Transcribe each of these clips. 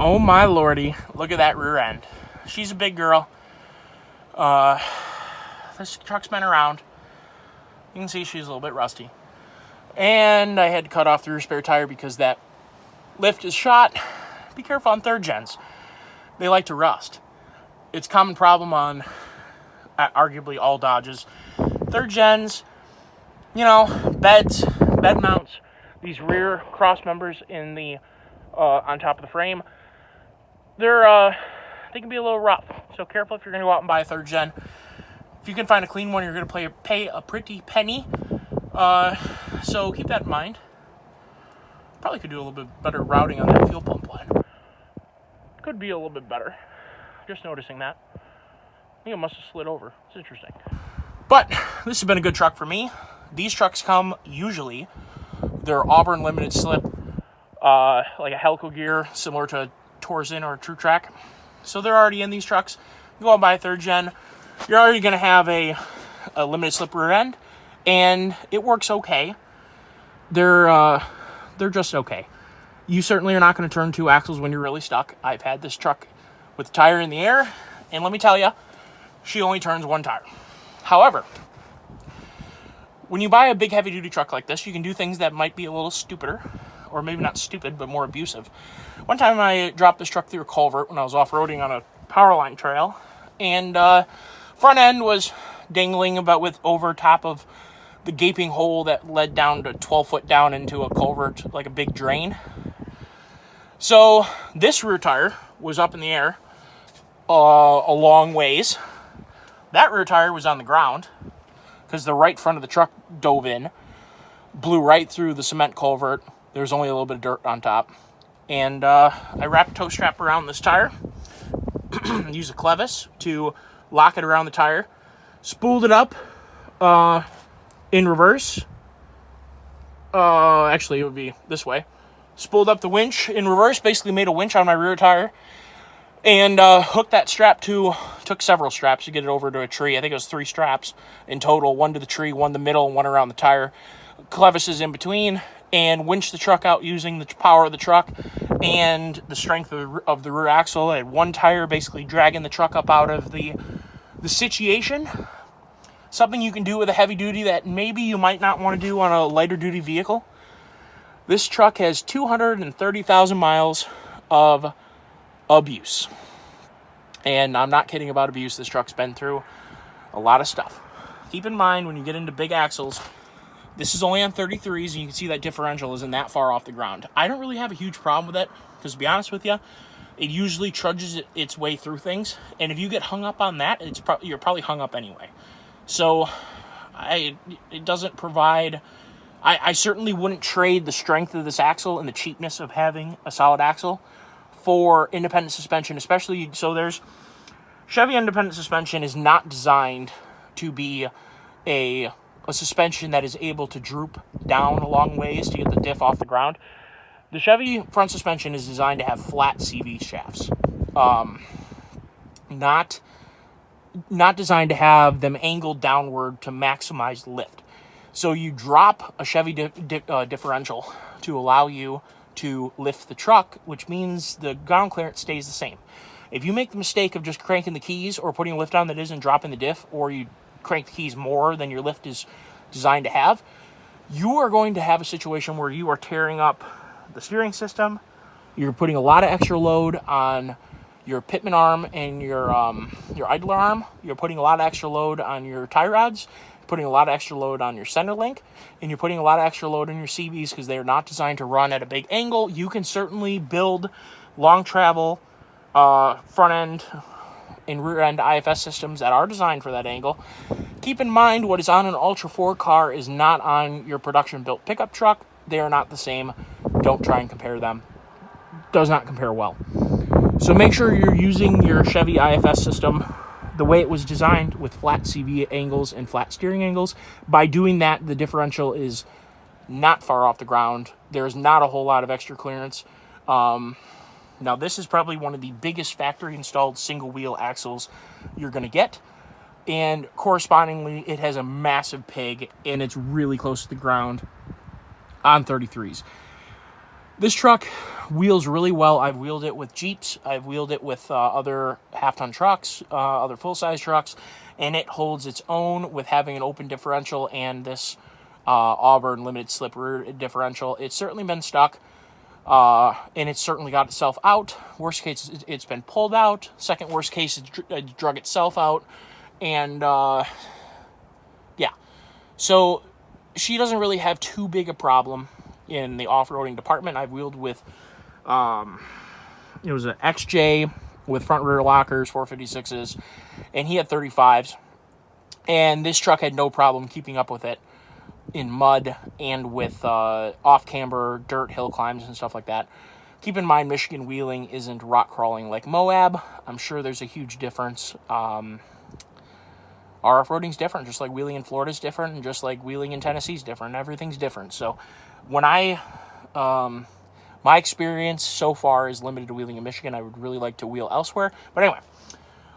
Oh my lordy, look at that rear end. She's a big girl. This truck's been around. You can see she's a little bit rusty. And I had to cut off the rear spare tire because that lift is shot. Be careful on third gens. They like to rust. It's a common problem on arguably all Dodges. Third gens, bed mounts, these rear cross members in the on top of the frame, they can be a little rough. So careful if you're going to go out and buy a third gen. If you can find a clean one, you're going to pay a pretty penny. So keep that in mind. Probably could do a little bit better routing on that fuel pump line. Could be a little bit better. Just noticing that. I think it must have slid over. It's interesting. But this has been a good truck for me. These trucks come usually, they're Auburn limited slip, like a helical gear, similar to a Torsen or a True Track. So they're already in these trucks. You go and buy a third gen, you're already going to have a limited slip rear end, and it works okay. They're just okay. You certainly are not going to turn two axles when you're really stuck. I've had this truck with the tire in the air, and let me tell you, she only turns one tire. However, when you buy a big heavy-duty truck like this, you can do things that might be a little stupider, or maybe not stupid, but more abusive. One time I dropped this truck through a culvert when I was off-roading on a Powerline trail, and front end was dangling about over top of the gaping hole that led down to 12 foot down into a culvert, like a big drain. So this rear tire was up in the air a long ways. That rear tire was on the ground because the right front of the truck dove in, blew right through the cement culvert. There was only a little bit of dirt on top. And I wrapped a tow strap around this tire, used a clevis to lock it around the tire, spooled it up in reverse. Actually, it would be this way. Spooled up the winch in reverse, basically made a winch on my rear tire, and hooked that strap took several straps to get it over to a tree. I think it was 3 straps in total, one to the tree, one in the middle, and one around the tire. Clevises in between, and winched the truck out using the power of the truck and the strength of the rear axle. I had one tire basically dragging the truck up out of the situation. Something you can do with a heavy duty that maybe you might not want to do on a lighter duty vehicle. This truck has 230,000 miles of abuse. And I'm not kidding about abuse. This truck's been through a lot of stuff. Keep in mind when you get into big axles, this is only on 33s, and you can see that differential isn't that far off the ground. I don't really have a huge problem with it, because to be honest with you, it usually trudges its way through things. And if you get hung up on that, you're probably hung up anyway. So it doesn't provide... I certainly wouldn't trade the strength of this axle and the cheapness of having a solid axle for independent suspension, especially... So there's... Chevy independent suspension is not designed to be a suspension that is able to droop down a long ways to get the diff off the ground. The Chevy front suspension is designed to have flat CV shafts. Not designed to have them angled downward to maximize lift. So you drop a Chevy differential to allow you to lift the truck, which means the ground clearance stays the same. If you make the mistake of just cranking the keys or putting a lift on that isn't dropping the diff, or you crank the keys more than your lift is designed to have, you are going to have a situation where you are tearing up the steering system. You're putting a lot of extra load on your pitman arm and your idler arm. You're putting a lot of extra load on your tie rods, putting a lot of extra load on your center link, and you're putting a lot of extra load on your CVs because they are not designed to run at a big angle. You can certainly build long travel front end and rear end IFS systems that are designed for that angle. Keep in mind, what is on an Ultra 4 car is not on your production built pickup truck. They are not the same. Don't try and compare them. Does not compare well. So make sure you're using your Chevy IFS system the way it was designed, with flat CV angles and flat steering angles. By doing that, the differential is not far off the ground. There's not a whole lot of extra clearance. Now, this is probably one of the biggest factory-installed single-wheel axles you're going to get. And correspondingly, it has a massive peg, and it's really close to the ground on 33s. This truck wheels really well. I've wheeled it with Jeeps. I've wheeled it with other half-ton trucks, other full-size trucks, and it holds its own with having an open differential and this Auburn limited slip rear differential. It's certainly been stuck, and it's certainly got itself out. Worst case, it's been pulled out. Second worst case, it drug itself out. And, yeah. So, she doesn't really have too big a problem in the off-roading department. I've wheeled with, it was an XJ with front rear lockers, 456s, and he had 35s. And this truck had no problem keeping up with it in mud and with off-camber, dirt, hill climbs, and stuff like that. Keep in mind, Michigan wheeling isn't rock crawling like Moab. I'm sure there's a huge difference. Our off-roading's different, just like wheeling in Florida's different, and just like wheeling in Tennessee's different. Everything's different. So when my experience so far is limited to wheeling in Michigan, I would really like to wheel elsewhere. But anyway,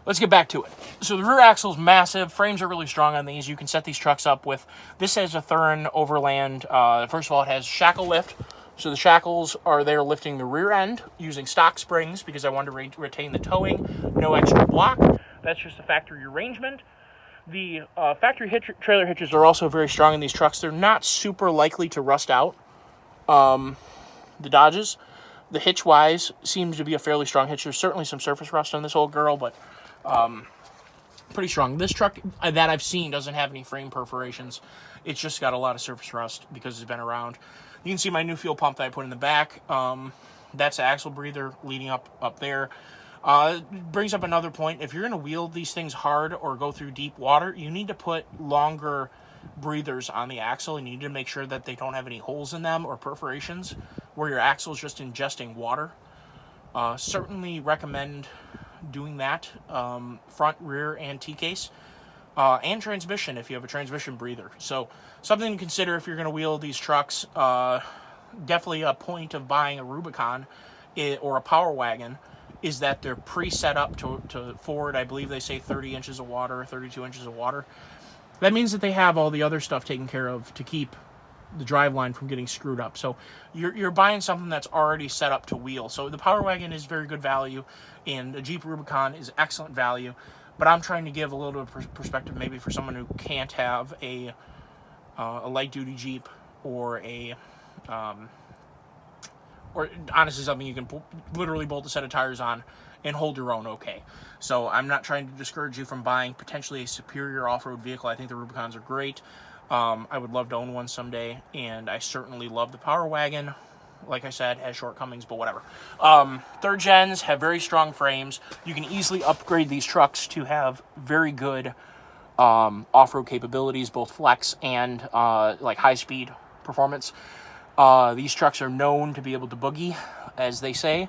let's get back to it. So the rear axle's massive. Frames are really strong on these. You can set these trucks up with, this has a Thurin Overland. First of all, it has shackle lift. So the shackles are there lifting the rear end using stock springs because I wanted to retain the towing. No extra block. That's just a factory arrangement. The factory trailer hitches are also very strong in these trucks. They're not super likely to rust out. The Dodges, the hitch-wise, seems to be a fairly strong hitch. There's certainly some surface rust on this old girl, but pretty strong. This truck that I've seen doesn't have any frame perforations. It's just got a lot of surface rust because it's been around. You can see my new fuel pump that I put in the back. That's the axle breather leading up there. Brings up another point. If you're going to wheel these things hard or go through deep water, you need to put longer breathers on the axle. You need to make sure that they don't have any holes in them or perforations where your axle is just ingesting water. Certainly recommend doing that. Front, rear, and T-case. And transmission if you have a transmission breather. So something to consider if you're going to wheel these trucks. Definitely a point of buying a Rubicon or a Power Wagon is that they're pre-set up to forward, I believe they say 30 inches of water, 32 inches of water. That means that they have all the other stuff taken care of to keep the driveline from getting screwed up. So you're buying something that's already set up to wheel. So the Power Wagon is very good value, and the Jeep Rubicon is excellent value. But I'm trying to give a little bit of perspective maybe for someone who can't have a light-duty Jeep or or honestly something you can literally bolt a set of tires on and hold your own okay. So I'm not trying to discourage you from buying potentially a superior off-road vehicle. I think the Rubicons are great. I would love to own one someday, and I certainly love the Power Wagon. Like I said, has shortcomings, but whatever. Third gens have very strong frames. You can easily upgrade these trucks to have very good off-road capabilities, both flex and like high-speed performance. These trucks are known to be able to boogie, as they say.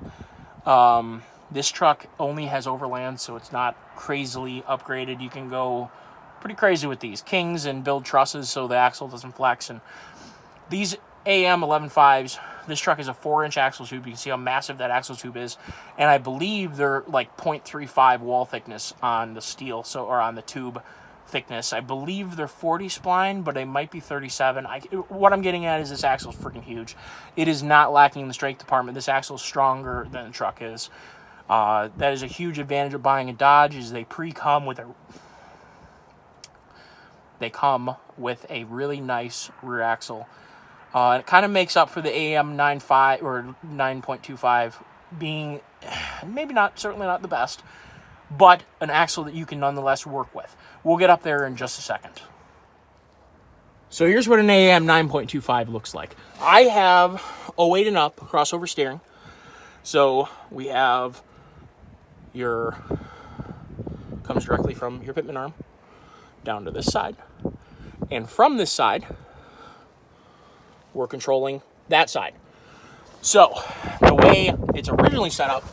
This truck only has overland, so it's not crazily upgraded. You can go pretty crazy with these Kings and build trusses so the axle doesn't flex. And these AM 11.5s, this truck is a 4-inch axle tube. You can see how massive that axle tube is. And I believe they're like 0.35 wall thickness on the steel, or on the tube thickness. I believe they're 40 spline, but they might be 37. What I'm getting at is this axle is freaking huge. It is not lacking in the strength department. This axle is stronger than the truck is. That is a huge advantage of buying a Dodge, is they come with a really nice rear axle. It kind of makes up for the AM 9.5 or 9.25 being certainly not the best, but an axle that you can nonetheless work with. We'll get up there in just a second. So here's what an AM 9.25 looks like. I have 08 and up crossover steering. So we have comes directly from your pitman arm down to this side. And from this side, we're controlling that side. So the way it's originally set up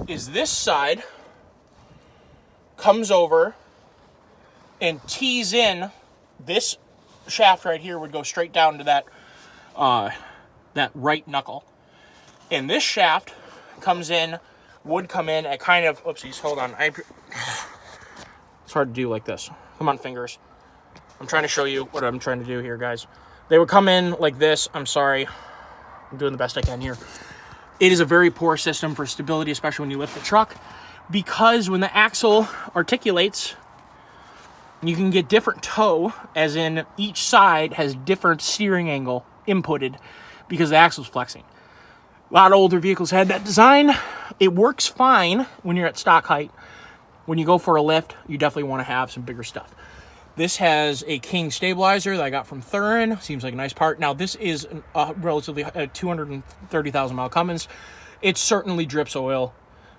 is this side comes over and tees in. This shaft right here would go straight down to that right knuckle. And this shaft would come in at kind of, oopsies, hold on. It's hard to do like this. Come on, fingers. I'm trying to show you what I'm trying to do here, guys. They would come in like this. I'm sorry. I'm doing the best I can here. It is a very poor system for stability, especially when you lift the truck, because when the axle articulates, you can get different toe, as in each side has different steering angle inputted because the axle's flexing. A lot of older vehicles had that design. It works fine when you're at stock height. When you go for a lift, you definitely want to have some bigger stuff. This has a King stabilizer that I got from Thurin. Seems like a nice part. Now, this is a relatively 230,000 mile Cummins. It certainly drips oil.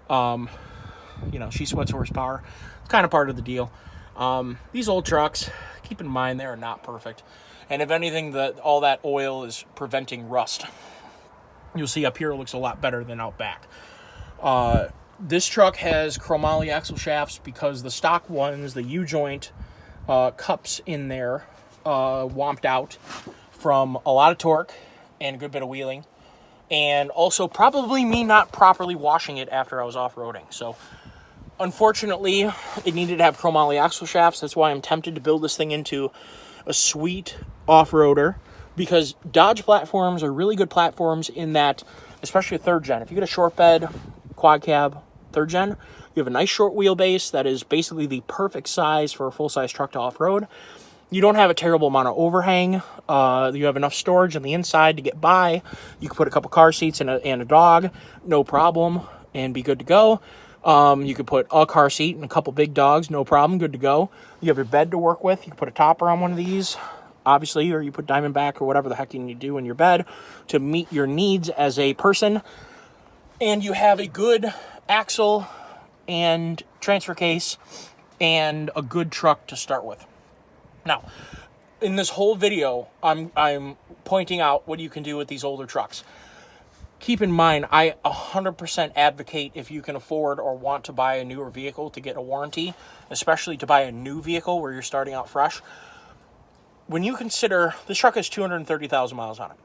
She sweats horsepower. It's kind of part of the deal. These old trucks, keep in mind, they are not perfect. And if anything, all that oil is preventing rust. You'll see up here it looks a lot better than out back. This truck has chromoly axle shafts because the stock ones, the U-joint cups in there, womped out from a lot of torque and a good bit of wheeling. And also probably me not properly washing it after I was off-roading. So unfortunately, it needed to have chromoly axle shafts. That's why I'm tempted to build this thing into a sweet off-roader, because Dodge platforms are really good platforms in that, especially a third gen. If you get a short bed, quad cab, third gen, you have a nice short wheelbase that is basically the perfect size for a full-size truck to off-road. You don't have a terrible amount of overhang. You have enough storage on the inside to get by. You can put a couple car seats and a dog, no problem, and be good to go. You could put a car seat and a couple big dogs, no problem, good to go. You have your bed to work with. You can put a topper on one of these, obviously, or you put Diamondback or whatever the heck you need to do in your bed to meet your needs as a person. And you have a good axle and transfer case and a good truck to start with. Now, in this whole video, I'm pointing out what you can do with these older trucks. Keep in mind, I 100% advocate, if you can afford or want to buy a newer vehicle, to get a warranty, especially to buy a new vehicle where you're starting out fresh. When you consider, this truck has 230,000 miles on it.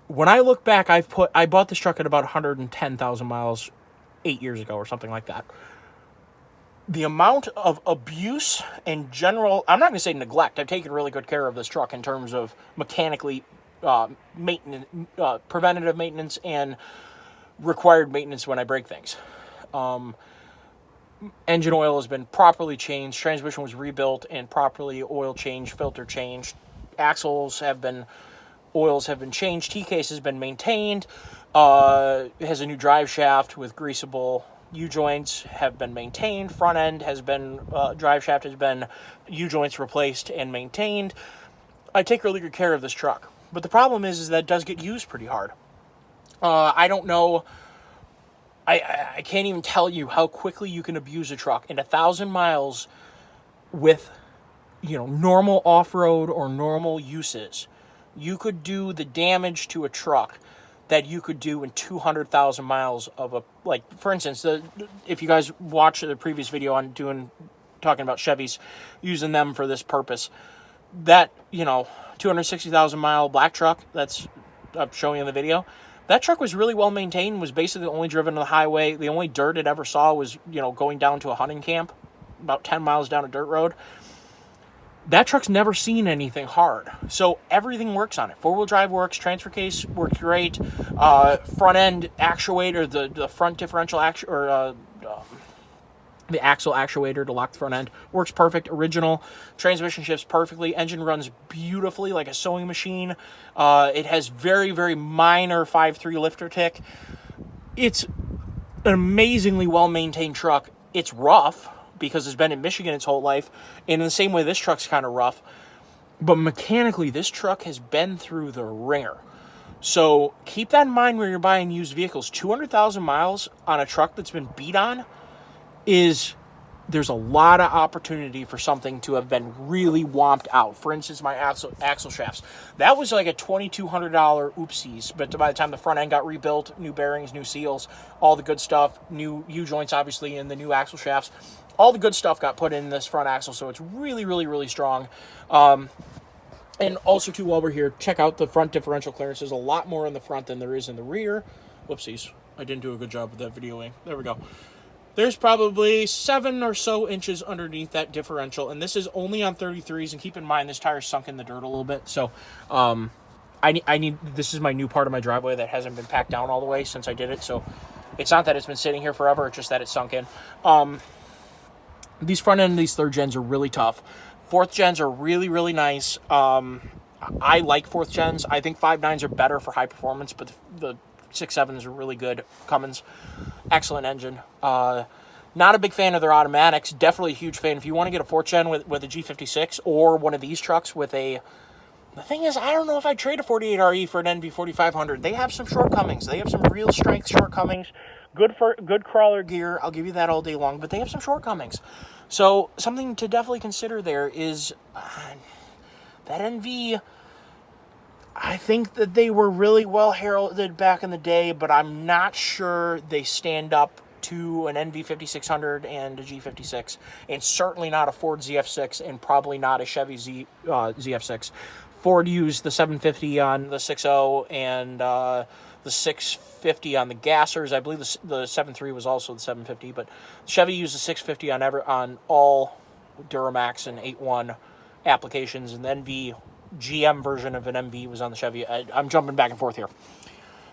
When I look back, I bought this truck at about 110,000 miles 8 years ago or something like that. The amount of abuse and general, I'm not going to say neglect, I've taken really good care of this truck in terms of mechanically maintenance, preventative maintenance and required maintenance when I break things. Engine oil has been properly changed, transmission was rebuilt and properly oil changed, filter changed, oils have been changed, T-case has been maintained, it has a new drive shaft with greasable U-joints have been maintained. Front end has been, drive shaft has been U-joints replaced and maintained. I take really good care of this truck. But the problem is that it does get used pretty hard. I don't know. I can't even tell you how quickly you can abuse a truck. In 1,000 miles with, normal off-road or normal uses, you could do the damage to a truck that you could do in 200,000 miles of for instance, if you guys watch the previous video on talking about Chevys, using them for this purpose, that, 260,000 mile black truck that's I'm showing in the video, that truck was really well maintained, was basically only driven on the highway. The only dirt it ever saw was, going down to a hunting camp, about 10 miles down a dirt road. That truck's never seen anything hard. So everything works on it. Four-wheel drive works. Transfer case works great. Front end actuator, the front differential the axle actuator to lock the front end works perfect. Original. Transmission shifts perfectly. Engine runs beautifully like a sewing machine. It has very, very minor 5.3 lifter tick. It's an amazingly well-maintained truck. It's rough, because it's been in Michigan its whole life. And in the same way, this truck's kind of rough. But mechanically, this truck has been through the ringer. So keep that in mind when you're buying used vehicles. 200,000 miles on a truck that's been beat on there's a lot of opportunity for something to have been really womped out. For instance, my axle shafts. That was like a $2,200 oopsies, but by the time the front end got rebuilt, new bearings, new seals, all the good stuff, new U-joints obviously, and the new axle shafts, all the good stuff got put in this front axle, so it's really, really, really strong. And also, too, while we're here, check out the front differential clearance. There's a lot more in the front than there is in the rear. Whoopsies. I didn't do a good job with that videoing. There we go. There's probably 7 or so inches underneath that differential, and this is only on 33s, and keep in mind this tire's sunk in the dirt a little bit, so I need, this is my new part of my driveway that hasn't been packed down all the way since I did it, so it's not that it's been sitting here forever, it's just that it's sunk in. These front end of these third gens are really tough. Fourth gens are really, really nice. I like fourth gens. I think 5.9s are better for high performance, but the 6.7s are really good. Cummins, excellent engine. Not a big fan of their automatics. Definitely a huge fan. If you want to get a fourth gen with a G56 or one of these trucks with a... The thing is, I don't know if I'd trade a 48RE for an NV4500. They have some shortcomings. They have some real strength shortcomings. Good crawler gear. I'll give you that all day long. But they have some shortcomings. So something to definitely consider there is that NV... I think that they were really well heralded back in the day, but I'm not sure they stand up to an NV5600 and a G56, and certainly not a Ford ZF6, and probably not a Chevy ZF6. Ford used the 750 on the 6.0 and the 650 on the gassers. I believe the 7.3 was also the 750, but Chevy used the 650 on all Duramax and 8.1 applications, and the NV GM version of an MV was on the Chevy. I'm jumping back and forth here.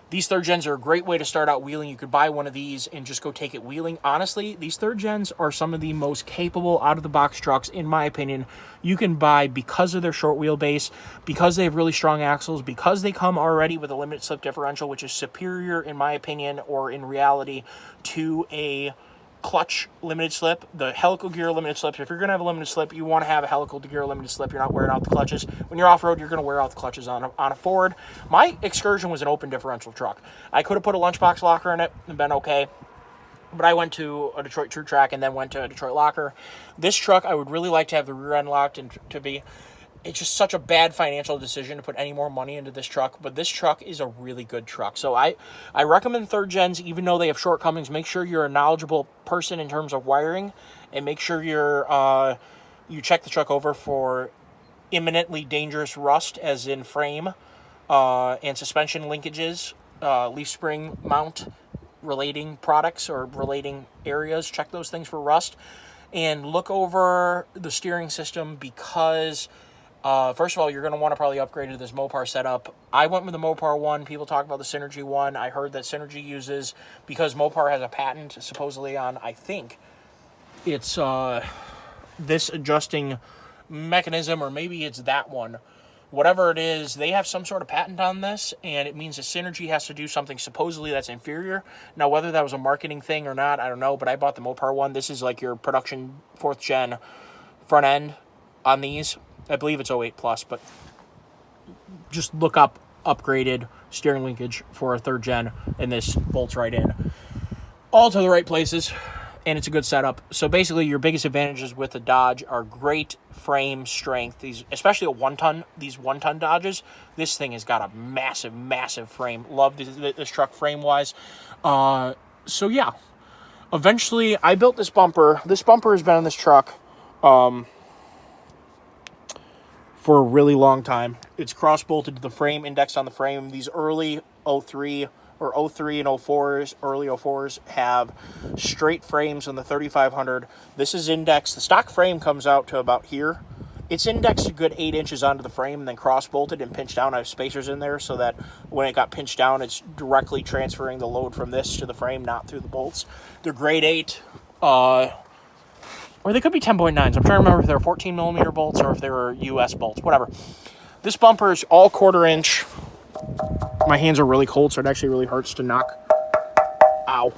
These third gens are a great way to start out wheeling. You could buy one of these and just go take it wheeling. Honestly, these third gens are some of the most capable out-of-the-box trucks, in my opinion, you can buy because of their short wheelbase, because they have really strong axles, because they come already with a limited slip differential, which is superior, in my opinion, or in reality, to a clutch limited slip. The helical gear limited slips, if you're going to have a limited slip, you want to have a helical gear limited slip. You're not wearing out the clutches. When you're off-road, you're going to wear out the clutches on a Ford. My Excursion was an open differential truck. I could have put a lunchbox locker in it and been okay, but I went to a Detroit True Track and then went to a Detroit Locker. This truck, I would really like to have the rear end locked and to be... It's just such a bad financial decision to put any more money into this truck, but this truck is a really good truck. So I recommend third gens, even though they have shortcomings. Make sure you're a knowledgeable person in terms of wiring, and make sure you check the truck over for imminently dangerous rust, as in frame and suspension linkages, leaf spring mount relating products or relating areas. Check those things for rust, and look over the steering system because... first of all, you're going to want to probably upgrade to this Mopar setup. I went with the Mopar one. People talk about the Synergy one. I heard that Synergy uses, because Mopar has a patent supposedly on, I think, it's this adjusting mechanism, or maybe it's that one. Whatever it is, they have some sort of patent on this, and it means that Synergy has to do something supposedly that's inferior. Now, whether that was a marketing thing or not, I don't know, but I bought the Mopar one. This is like your production 4th gen front end on these. I believe it's 08 plus, but just look up upgraded steering linkage for a third gen, and this bolts right in. All to the right places, and it's a good setup. So basically, your biggest advantages with the Dodge are great frame strength. These, especially these 1-ton Dodges, this thing has got a massive, massive frame. Love this truck frame-wise. So yeah, eventually I built this bumper. This bumper has been on this truck for a really long time. It's cross-bolted to the frame, indexed on the frame. These early 03 or 03 and 04s, early 04s, have straight frames on the 3500. This is indexed. The stock frame comes out to about here. It's indexed a good 8 inches onto the frame and then cross-bolted and pinched down. I have spacers in there so that when it got pinched down, it's directly transferring the load from this to the frame, not through the bolts. They're grade 8, or they could be 10.9s. I'm trying to remember if they were 14 millimeter bolts or if they were US bolts, whatever. This bumper is all 1/4 inch. My hands are really cold, so it actually really hurts to knock. Ow.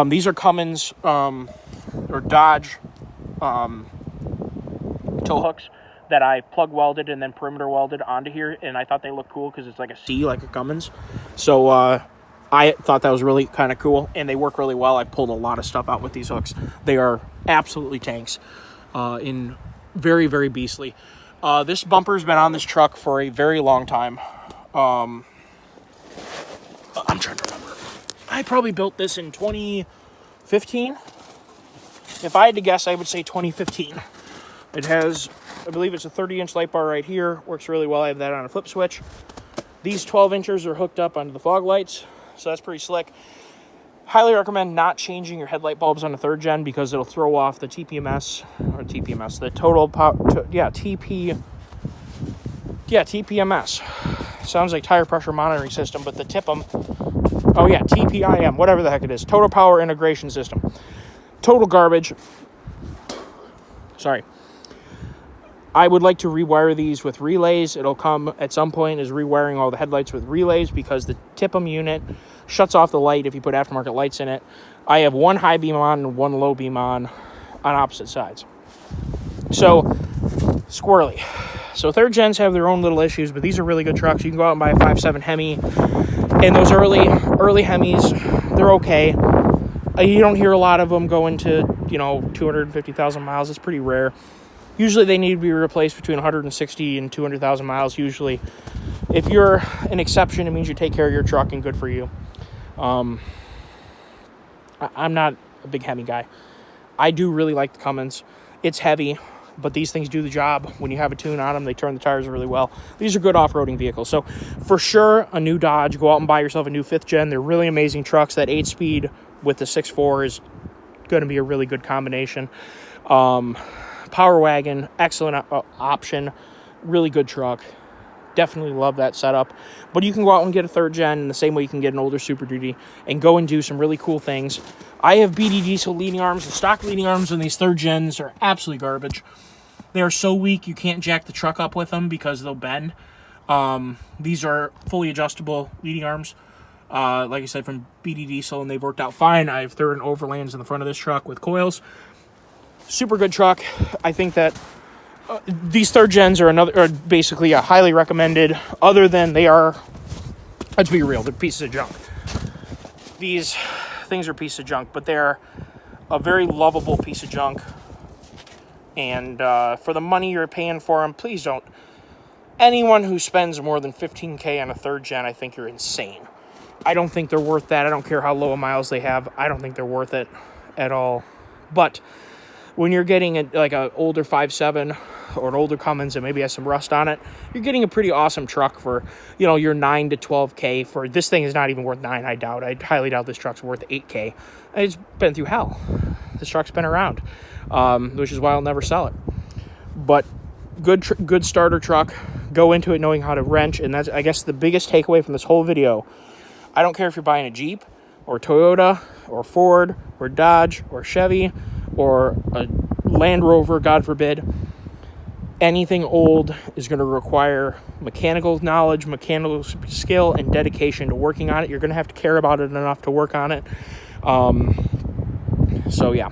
These are Cummins or Dodge tow hooks that I plug welded and then perimeter welded onto here, and I thought they looked cool because it's like a C, like a Cummins. So I thought that was really kind of cool, and they work really well. I pulled a lot of stuff out with these hooks. They are absolutely tanks, in very, very beastly. This bumper's been on this truck for a very long time. I'm trying to remember. I probably built this in 2015. If I had to guess, I would say 2015. It has, I believe it's a 30-inch light bar right here. Works really well. I have that on a flip switch. These 12 inchers are hooked up onto the fog lights, so that's pretty slick. Highly recommend not changing your headlight bulbs on the third gen because it'll throw off the TPMS, the total power, TPMS. sounds like tire pressure monitoring system, but the TIPM, oh yeah, TPIM, whatever the heck it is, Total Power Integration System. Total garbage. Sorry. I would like to rewire these with relays. It'll come at some point as rewiring all the headlights with relays, because the TIPM unit shuts off the light if you put aftermarket lights in it. I have one high beam on and one low beam on opposite sides. So, squirrely. So third gens have their own little issues, but these are really good trucks. You can go out and buy a 5.7 Hemi, and those early Hemis, they're okay. You don't hear a lot of them going to, 250,000 miles. It's pretty rare. Usually they need to be replaced between 160 and 200,000 miles usually. If you're an exception, it means you take care of your truck, and good for you. I'm not a big Hemi guy. I do really like the Cummins. It's heavy, but these things do the job. When you have a tune on them, they turn the tires really well. These are good off-roading vehicles. So for sure, a new Dodge. Go out and buy yourself a new 5th gen. They're really amazing trucks. That 8-speed with the 6.4 is going to be a really good combination. Power wagon, excellent option. Really good truck. Definitely love that setup. But you can go out and get a 3rd gen in the same way you can get an older Super Duty and go and do some really cool things. I have BD Diesel leading arms. The stock leading arms on these 3rd gens are absolutely garbage. They are so weak you can't jack the truck up with them because they'll bend. These are fully adjustable leading arms. Like I said, from BD Diesel, and they've worked out fine. I have 3rd and overlands in the front of this truck with coils. Super good truck. I think that these 3rd gens are basically a highly recommended, other than they are, let's be real, they're pieces of junk. These things are pieces of junk, but they're a very lovable piece of junk. And for the money you're paying for them, please don't. Anyone who spends more than $15,000 on a 3rd gen, I think you're insane. I don't think they're worth that. I don't care how low miles they have. I don't think they're worth it at all. But when you're getting an older 5.7 or an older Cummins that maybe has some rust on it, you're getting a pretty awesome truck for, your $9,000 to $12,000. For this thing is not even worth $9,000, I doubt. I highly doubt this truck's worth $8,000. It's been through hell. This truck's been around, which is why I'll never sell it. But good starter truck. Go into it knowing how to wrench, and that's, I guess, the biggest takeaway from this whole video. I don't care if you're buying a Jeep or Toyota or Ford or Dodge or Chevy or a Land Rover, God forbid. Anything old is going to require mechanical knowledge, mechanical skill, and dedication to working on it. You're going to have to care about it enough to work on it. So yeah,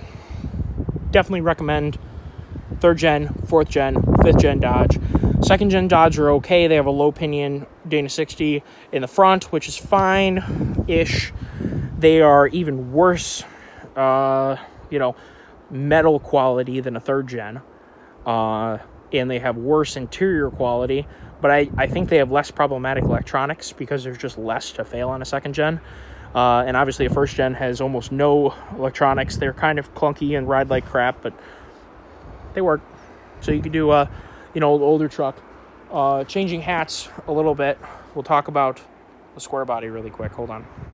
definitely recommend 3rd gen, 4th gen, 5th gen Dodge. 2nd gen Dodge are okay. They have a low pinion Dana 60 in the front, which is fine-ish. They are even worse, metal quality than a 3rd gen. And they have worse interior quality, but I think they have less problematic electronics because there's just less to fail on a 2nd gen. And obviously a 1st gen has almost no electronics. They're kind of clunky and ride like crap, but they work. So you could do older truck. Changing hats a little bit. We'll talk about the square body really quick. Hold on.